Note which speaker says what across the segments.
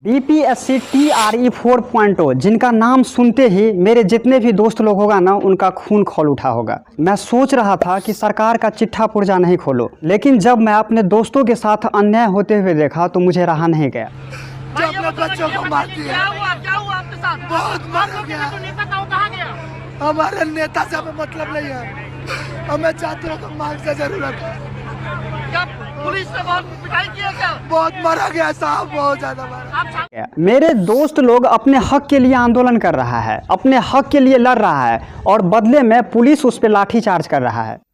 Speaker 1: BPSC TRE 4.0 जिनका नाम सुनते ही मेरे जितने भी दोस्त लोग होगा ना उनका खून खौल उठा होगा। मैं सोच रहा था कि सरकार का चिट्ठा पुर्जा नहीं खोलो, लेकिन जब मैं अपने दोस्तों के साथ अन्याय होते हुए देखा तो मुझे रहा नहीं गया।
Speaker 2: अपने बच्चों को मार दिया।
Speaker 3: क्या हुआ आपके साथ?
Speaker 2: बहुत मारा गया।
Speaker 3: नेता था वो कहाँ गया?
Speaker 2: हमारे नेता से हमें मतलब नहीं है, हमें छात्रों को मार्ग से जरूरत है।
Speaker 3: क्या पुलिस ने बहुत पिटाई की है क्या?
Speaker 2: बहुत मारा गया साहब, बहुत ज्यादा मारा।
Speaker 1: मेरे दोस्त लोग अपने हक के लिए आंदोलन कर रहा है, अपने हक के लिए लड़ रहा है और बदले में पुलिस उस पर लाठीचार्ज कर रहा है।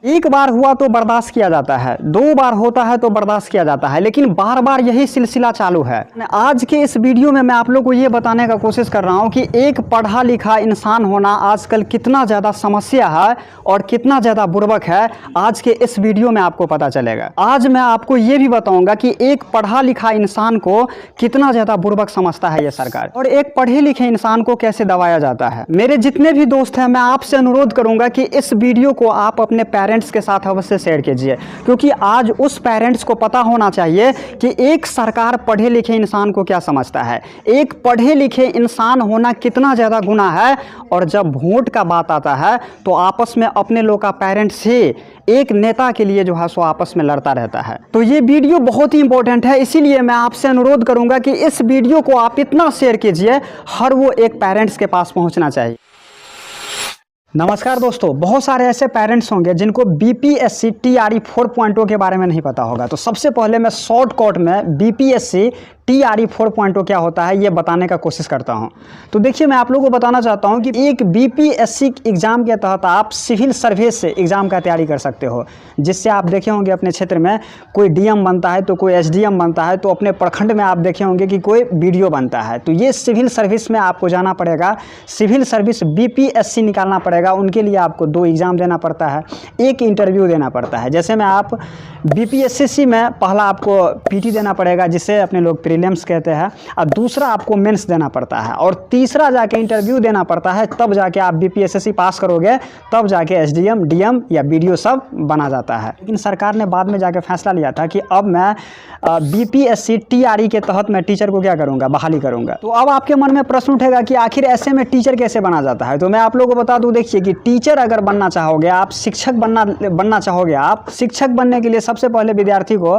Speaker 1: एक बार हुआ तो बर्दाश्त किया जाता है, दो बार होता है तो बर्दाश्त किया जाता है, लेकिन बार बार यही सिलसिला चालू है। आज के इस वीडियो में मैं आप लोगों को ये बताने का कोशिश कर रहा हूँ कि एक पढ़ा लिखा इंसान होना आजकल कितना ज़्यादा समस्या है और कितना ज़्यादा बुर्बक है। आज के इस वीडियो में आपको पता चलेगा। आज मैं आपको ये भी बताऊँगा कि एक पढ़ा लिखा इंसान को कितना ज़्यादा बुर्बक समझता है ये सरकार, और एक पढ़े लिखे इंसान को कैसे दबाया जाता है। मेरे जितने भी दोस्त हैं, मैं आपसे अनुरोध करूँगा कि इस वीडियो को आप अपने पेरेंट्स के साथ अवश्य शेयर कीजिए, क्योंकि आज उस पेरेंट्स को पता होना चाहिए कि एक सरकार पढ़े लिखे इंसान को क्या समझता है, एक पढ़े लिखे इंसान होना कितना ज़्यादा गुनाह है। और जब वोट का बात आता है तो आपस में अपने लोग का पेरेंट्स ही एक नेता के लिए जो है सो आपस में लड़ता रहता है। तो ये वीडियो बहुत ही इंपॉर्टेंट है, इसीलिए मैं आपसे अनुरोध करूंगा कि इस वीडियो को आप इतना शेयर कीजिए, हर वो एक पेरेंट्स के पास पहुंचना चाहिए। नमस्कार दोस्तों, बहुत सारे ऐसे पेरेंट्स होंगे जिनको बीपीएससी TRE 4.0 के बारे में नहीं पता होगा। तो सबसे पहले मैं शॉर्टकट में बीपीएससी TRE 4.0 क्या होता है ये बताने का कोशिश करता हूं। तो देखिए, मैं आप लोगों को बताना चाहता हूं कि एक बीपीएससी एग्ज़ाम के तहत आप सिविल सर्विस से एग्ज़ाम का तैयारी कर सकते हो, जिससे आप देखे होंगे अपने क्षेत्र में कोई डीएम बनता है तो कोई एसडीएम बनता है, तो अपने प्रखंड में आप देखे होंगे कि कोई बीडीओ बनता है। तो ये सिविल सर्विस में आपको जाना पड़ेगा, सिविल सर्विस बीपीएससी निकालना पड़ेगा। उनके लिए आपको 2 एग्ज़ाम देना पड़ता है, 1 इंटरव्यू देना पड़ता है। जैसे में आप बीपीएससी में पहला आपको पीटी देना पड़ेगा, जिसे अपने लोग प्रीलिम्स कहते हैं, और दूसरा आपको मेंस देना पड़ता है, और तीसरा जाके इंटरव्यू देना पड़ता है। तब जाके आप बीपीएससी पास करोगे, तब जाके एसडीएम, डीएम या बीडीओ सब बना जाता है। लेकिन सरकार ने बाद में जाके फैसला लिया था कि अब मैं बीपीएससी TRE के तहत मैं टीचर को क्या करूँगा, बहाली करूँगा। तो अब आपके मन में प्रश्न उठेगा कि आखिर ऐसे में टीचर कैसे बना जाता है। तो मैं आप लोगों को बता दूँ, देखिए कि टीचर अगर बनना चाहोगे आप, शिक्षक बनना चाहोगे आप, शिक्षक बनने के लिए सबसे पहले विद्यार्थी को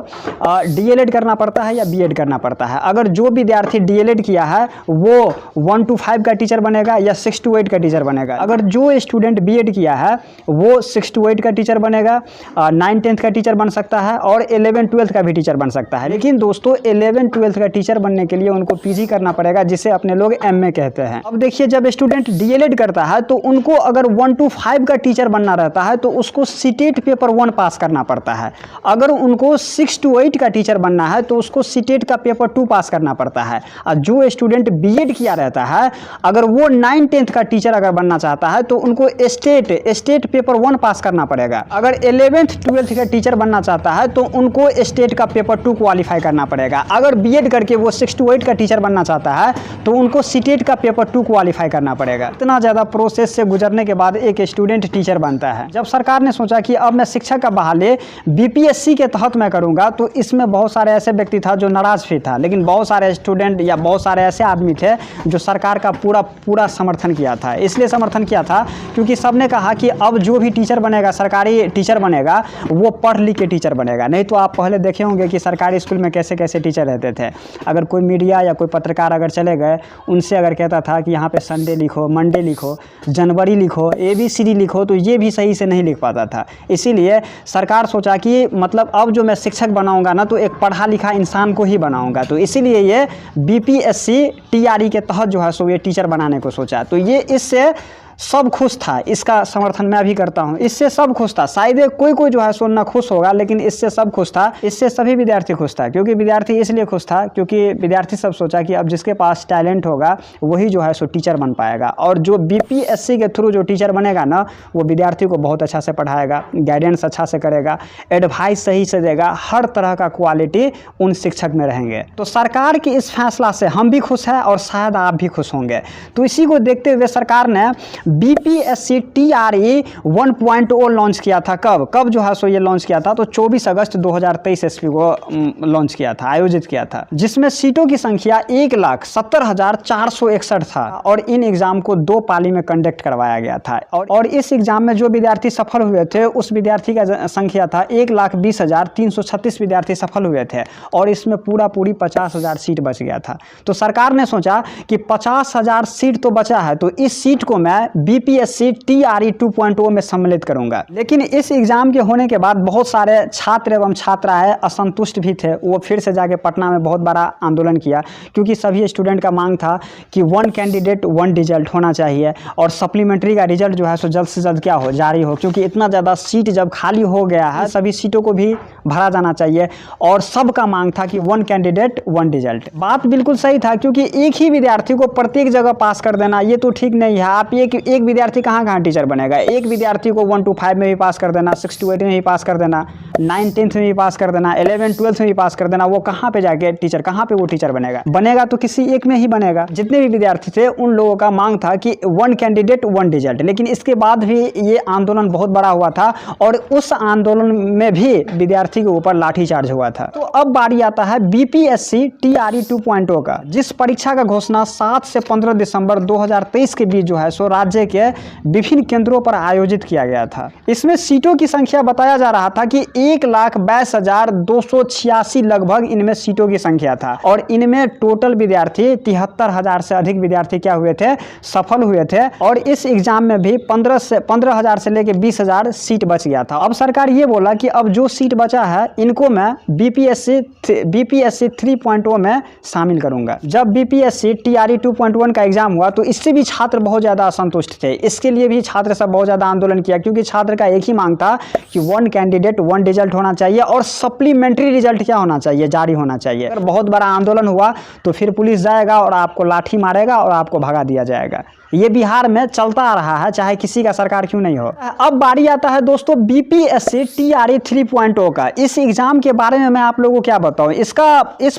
Speaker 1: डीएलएड करना पड़ता है या बीएड करना पड़ता है। अगर जो विद्यार्थी डीएलएड किया है वो 1 to 5 का टीचर बनेगा या 6 to 8 का टीचर बनेगा। अगर जो स्टूडेंट बीएड किया है वो 6 to 8 का टीचर बनेगा, 9th-10th का टीचर बन सकता है और 11th-12th का भी टीचर बन सकता है। लेकिन दोस्तों, 11th-12th का टीचर बनने के लिए उनको पीजी करना पड़ेगा, जिसे अपने लोग एमए कहते हैं। अब देखिए, जब स्टूडेंट डीएलएड करता है तो उनको अगर 1 to 5 का टीचर बनना रहता है तो उसको सीटेट पेपर 1 पास करना पड़ता है। अगर उनको 6 to 8 का टीचर बनना है तो उसको सीटेट का पेपर 2 पास करना पड़ता है। और जो स्टूडेंट बीएड किया रहता है, अगर वो 9th-10th का टीचर अगर बनना चाहता है तो उनको स्टेट पेपर 1 पास करना पड़ेगा। अगर 11th-12th का टीचर बनना चाहता है तो उनको स्टेट का पेपर 2 क्वालिफाई करना पड़ेगा। अगर बीएड करके वो 6 to 8 का टीचर बनना चाहता है तो उनको सीटेट का पेपर 2 क्वालिफाई करना पड़ेगा। इतना ज़्यादा प्रोसेस से गुजरने के बाद एक स्टूडेंट टीचर बनता है। जब सरकार ने सोचा कि अब मैं शिक्षक का बहाली बीपीएससी के तहत मैं करूंगा, तो इसमें बहुत सारे ऐसे व्यक्ति था जो नाराज भी था, लेकिन बहुत सारे स्टूडेंट या बहुत सारे ऐसे आदमी थे जो सरकार का पूरा समर्थन किया था। इसलिए समर्थन किया था क्योंकि सबने कहा कि अब जो भी टीचर बनेगा, सरकारी टीचर बनेगा, वो पढ़ लिख के टीचर बनेगा। नहीं तो आप पहले देखे होंगे कि सरकारी स्कूल में कैसे कैसे टीचर रहते थे। अगर कोई मीडिया या कोई पत्रकार अगर चले गए, उनसे अगर कहता था कि यहाँ पे संडे लिखो, मंडे लिखो, जनवरी लिखो, ABCD लिखो, तो ये भी सही से नहीं लिख पाता था। इसीलिए सरकार सोचा कि मतलब अब जो मैं शिक्षक बनाऊंगा ना, तो एक पढ़ा लिखा इंसान को ही बनाऊंगा। तो इसीलिए ये बीपीएससी TRE के तहत जो है सो ये टीचर बनाने को सोचा। तो ये इससे सब खुश था, इसका समर्थन मैं भी करता हूं। इससे सब खुश था, शायद कोई जो है सो ना खुश होगा, लेकिन इससे सब खुश था। इससे सभी विद्यार्थी खुश था, क्योंकि विद्यार्थी इसलिए खुश था क्योंकि विद्यार्थी सब सोचा कि अब जिसके पास टैलेंट होगा वही जो है सो टीचर बन पाएगा। और जो बीपीएससी के थ्रू जो टीचर बनेगा ना, वो विद्यार्थी को बहुत अच्छा से पढ़ाएगा, गाइडेंस अच्छा से करेगा, एडवाइस सही से देगा, हर तरह का क्वालिटी उन शिक्षक में रहेंगे। तो सरकार की इस फैसला से हम भी खुश हैं और शायद आप भी खुश होंगे। तो इसी को देखते हुए सरकार ने बीपीएससी टीआरई 1.0 लॉन्च किया था। कब जो है सो ये लॉन्च किया था, तो 24 अगस्त 2023 ईस्वी को लॉन्च किया था, आयोजित किया था, जिसमें सीटों की संख्या 1,70,461 था और इन एग्जाम को 2 पाली में कंडक्ट करवाया गया था। और इस एग्जाम में जो विद्यार्थी सफल हुए थे उस विद्यार्थी का संख्या था 1,20,336 विद्यार्थी सफल हुए थे और इसमें पूरी 50,000 सीट बच गया था। तो सरकार ने सोचा कि 50,000 सीट तो बचा है, तो इस सीट को मैं बीपीएससी टीआरई 2.0 में सम्मिलित करूंगा। लेकिन इस एग्जाम के होने के बाद बहुत सारे छात्र एवं छात्राएं असंतुष्ट भी थे। वो फिर से जाके पटना में बहुत बड़ा आंदोलन किया, क्योंकि सभी स्टूडेंट का मांग था कि 1 कैंडिडेट 1 रिजल्ट होना चाहिए और सप्लीमेंट्री का रिजल्ट जो है सो जल्द से जल्द क्या हो, जारी हो, क्योंकि इतना ज़्यादा सीट जब खाली हो गया है सभी सीटों को भी भरा जाना चाहिए और सबका मांग था कि 1 कैंडिडेट 1 रिजल्ट। बात बिल्कुल सही था, क्योंकि एक ही विद्यार्थी को प्रत्येक जगह पास कर देना ये तो ठीक नहीं है। आप एक विद्यार्थी कहाँ टीचर बनेगा? एक विद्यार्थी को 1 to 5 में भी पास कर देना, 6 to 8 में भी पास कर देना, 9 10th में भी पास कर देना, 11 12th में भी पास कर देना, वो कहाँ पे जाके टीचर, कहाँ पे वो टीचर बनेगा तो किसी एक में ही बनेगा। जितने भी विद्यार्थी थे उन लोगों का मांग था कि 1 कैंडिडेट 1 रिजल्ट। लेकिन इसके बाद भी ये आंदोलन बहुत बड़ा हुआ था और उस आंदोलन में भी विद्यार्थी के ऊपर लाठीचार्ज हुआ था। तो अब बारी आता है बीपीएससी टीआरई 2.0 का, जिस परीक्षा का घोषणा 7 से 15 दिसंबर 2023 के बीच जो है सो राज्य के विभिन्न केंद्रों पर आयोजित किया गया था। इसमें सीटों की संख्या बताया जा रहा था कि 1,22,286 लगभग इनमें सीटों की संख्या था और इनमें टोटल विद्यार्थी 73,000 से अधिक विद्यार्थी क्या हुए थे, सफल हुए थे और इस एग्जाम में भी 15,000 से लेकर 20,000 सीट बच गया था। अब सरकार ये बोला कि अब जो सीट बचा है इनको मैं बीपीएससी 3.0 में शामिल करूंगा। जब बीपीएससी टीआरई 2.1 का एग्जाम हुआ तो इससे भी छात्र बहुत ज़्यादा असंतुष्ट थे। इसके लिए भी छात्र सब बहुत ज़्यादा आंदोलन किया, क्योंकि छात्र का एक ही मांग था कि 1 कैंडिडेट 1 रिजल्ट होना चाहिए और सप्लीमेंट्री रिजल्ट क्या होना चाहिए, जारी होना चाहिए। अगर बहुत बड़ा आंदोलन हुआ तो फिर पुलिस जाएगा और आपको लाठी मारेगा और आपको भगा दिया जाएगा। ये बिहार में चलता आ रहा है, चाहे किसी का सरकार क्यों नहीं हो। अब बारी आता है दोस्तों बीपीएससी टीआरई 3.0 का। इस एग्जाम के बारे में मैं आप लोगों को क्या बताऊं। इस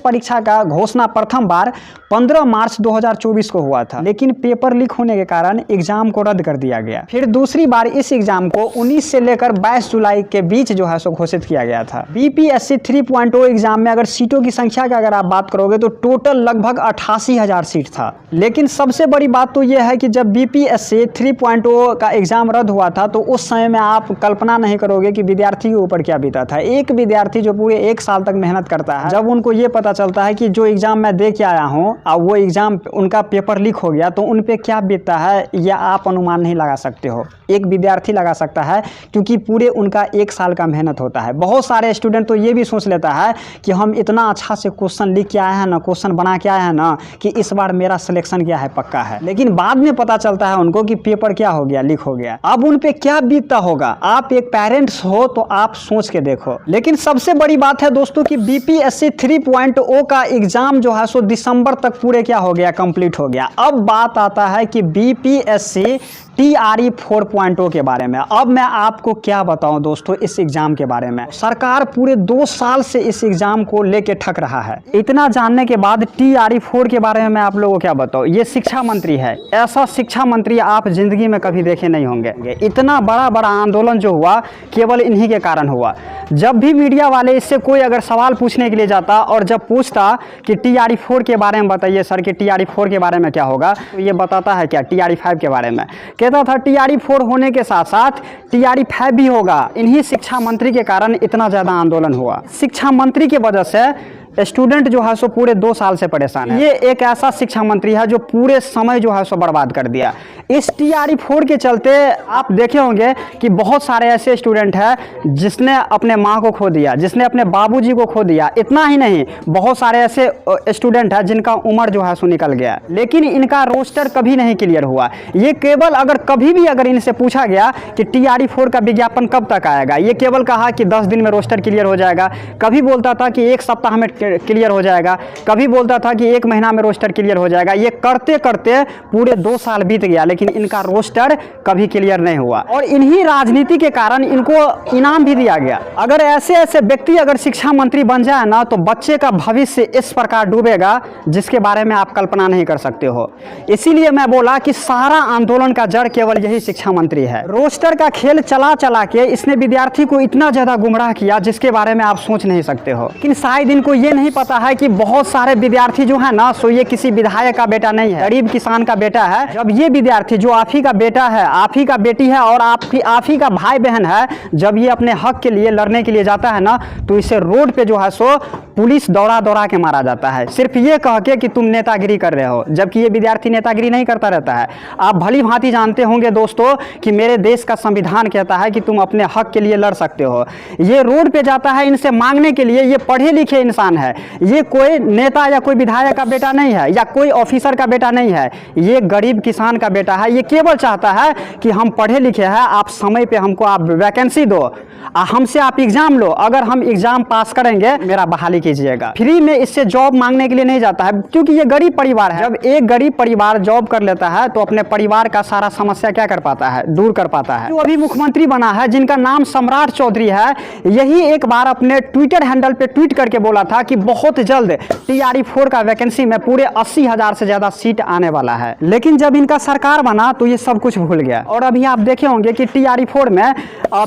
Speaker 1: परीक्षा का घोषणा प्रथम बार 15 मार्च 2024 को हुआ था, लेकिन पेपर लीक होने के कारण एग्जाम को रद्द कर दिया गया। फिर दूसरी बार इस एग्जाम को 19 से लेकर 22 जुलाई के बीच जो है सो घोषित किया गया था। बीपीएससी 3.0 एग्जाम में अगर सीटों की संख्या की अगर आप बात करोगे तो टोटल लगभग 88,000 सीट था। लेकिन सबसे बड़ी बात तो यह है कि जब बीपीएससी 3.0 का एग्जाम रद्द हुआ था तो उस समय में आप कल्पना नहीं करोगे कि विद्यार्थी के ऊपर क्या बीता था। एक विद्यार्थी जो पूरे 1 साल तक मेहनत करता है, जब उनको ये पता चलता है कि जो एग्जाम मैं दे के आया हूँ और वो एग्जाम उनका पेपर लीक हो गया, तो उन पे क्या बीतता है यह आप अनुमान नहीं लगा सकते हो। एक विद्यार्थी लगा सकता है, क्योंकि पूरे उनका 1 साल का मेहनत होता है। बहुत सारे स्टूडेंट तो ये भी सोच लेता है कि हम इतना अच्छा से क्वेश्चन लिख के आए हैं ना, क्वेश्चन बना के आए हैं ना, कि इस बार मेरा सिलेक्शन क्या है, पक्का है। लेकिन बाद में पता चलता है उनको कि पेपर क्या हो गया, लीक हो गया। अब उन पे क्या बीतता होगा। आप एक पेरेंट्स हो तो आप सोच के देखो। लेकिन सबसे बड़ी बात है दोस्तों कि बीपीएससी 3.0 का एग्जाम जो है सो दिसंबर तक पूरे क्या हो गया, कंप्लीट हो गया। अब बात आता है कि बीपीएससी टीआरई 4.0 के बारे में। अब मैं आपको क्या बताऊं दोस्तों इस एग्जाम के बारे में। सरकार पूरे 2 साल से इस एग्जाम को लेके ठक रहा है। इतना जानने के बाद टीआरई 4 के बारे में मैं आप लोगों को क्या बताऊं। ये शिक्षा मंत्री है, ऐसा शिक्षा मंत्री आप जिंदगी में कभी देखे नहीं होंगे। इतना बड़ा आंदोलन जो हुआ केवल इन्हीं के कारण हुआ। जब भी मीडिया वाले इससे कोई अगर सवाल पूछने के लिए जाता और जब पूछता कि टीआरई 4 के बारे में बताइए सर, कि टीआरई 4 के बारे में क्या होगा, तो ये बताता है क्या, टीआरई 5 के बारे में कहता था। टीआरई 4 होने के साथ साथ टीआरई 5 भी होगा। इन्हीं शिक्षा मंत्री के कारण इतना ज़्यादा आंदोलन हुआ। शिक्षा मंत्री की वजह से स्टूडेंट जो है सो पूरे 2 साल से परेशान है। ये एक ऐसा शिक्षा मंत्री है जो पूरे समय जो है सो बर्बाद कर दिया। इस टीआरई 4 के चलते आप देखे होंगे कि बहुत सारे ऐसे स्टूडेंट हैं जिसने अपने माँ को खो दिया, जिसने अपने बाबूजी को खो दिया। इतना ही नहीं, बहुत सारे ऐसे स्टूडेंट हैं जिनका उम्र जो है सो निकल गया, लेकिन इनका रोस्टर कभी नहीं क्लियर हुआ। ये केवल अगर कभी भी अगर इनसे पूछा गया कि टीआरई 4 का विज्ञापन कब तक आएगा, ये केवल कहा कि 10 दिन में रोस्टर क्लियर हो जाएगा। कभी बोलता था कि 1 सप्ताह में क्लियर हो जाएगा, कभी बोलता था कि 1 महीना में रोस्टर क्लियर हो जाएगा। ये करते करते पूरे 2 साल बीत गया, लेकिन इनका रोस्टर कभी क्लियर नहीं हुआ और इन्हीं राजनीति के कारण इनको इनाम भी दिया गया। अगर ऐसे ऐसे व्यक्ति अगर शिक्षा मंत्री बन जाए ना, तो बच्चे का भविष्य इस प्रकार डूबेगा जिसके बारे में आप कल्पना नहीं कर सकते हो। इसीलिए मैं बोला कि सारा आंदोलन का जड़ केवल यही शिक्षा मंत्री है। रोस्टर का खेल चला चला के इसने विद्यार्थी को इतना ज्यादा गुमराह किया जिसके बारे में आप सोच नहीं सकते हो। लेकिन शायद इनको ये नहीं पता है कि बहुत सारे विद्यार्थी जो है ना, सो ये किसी विधायक का बेटा नहीं है, गरीब किसान का बेटा है। जब ये विद्यार्थी जो आप ही का बेटा है, आप ही का बेटी है और आप ही का भाई बहन है, जब ये अपने हक के लिए लड़ने के लिए जाता है ना, तो इसे रोड पे जो है सो पुलिस दौड़ा दौड़ा के मारा जाता है, सिर्फ ये कह के कि तुम नेतागिरी कर रहे हो। जबकि ये विद्यार्थी नेतागिरी नहीं करता रहता है। आप भली भांति जानते होंगे दोस्तों कि मेरे देश का संविधान कहता है कि तुम अपने हक के लिए लड़ सकते हो। ये रोड पे जाता है इनसे मांगने के लिए। ये पढ़े लिखे इंसान है, ये कोई नेता या कोई विधायक का बेटा नहीं है या कोई ऑफिसर का बेटा नहीं है, ये गरीब किसान का बेटा है। ये केवल चाहता है कि हम पढ़े लिखे हैं, आप समय पे हमको आप वैकेंसी दो, हमसे आप एग्जाम लो, अगर हम एग्जाम पास करेंगे मेरा बहाली कीजिएगा। फ्री में इससे जॉब मांगने के लिए नहीं जाता है, क्योंकि ये गरीब परिवार है। जब एक गरीब परिवार जॉब कर लेता है तो अपने परिवार का सारा समस्या क्या कर पाता है, दूर कर पाता है। जो अभी मुख्यमंत्री बना है जिनका नाम सम्राट चौधरी है, यही एक बार अपने ट्विटर हैंडल पे ट्वीट करके बोला था कि बहुत जल्द TRE 4 का वैकेंसी में पूरे 80,000 से ज्यादा सीट आने वाला है। लेकिन जब इनका सरकार बना तो ये सब कुछ भूल गया। और अभी आप देखे होंगे कि TRE 4 में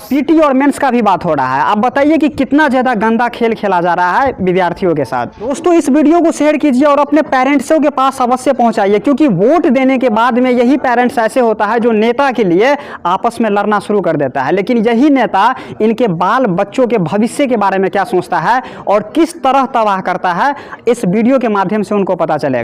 Speaker 1: PT और मेंस का भी बात हो रहा है। आप बताइए कि कितना ज्यादा गंदा खेल खेला जा रहा है विद्यार्थियों के साथ। दोस्तों इस वीडियो को शेयर कीजिए और अपने पेरेंट्सों के पास अवश्य पहुंचाइए, क्योंकि वोट देने के बाद में यही पेरेंट्स ऐसे होता है जो नेता के लिए आपस में लड़ना शुरू कर देता है। लेकिन यही नेता इनके बाल बच्चों के भविष्य के बारे में क्या सोचता है और किस तरह तबाह करता है, इस वीडियो के माध्यम से उनको पता चलेगा।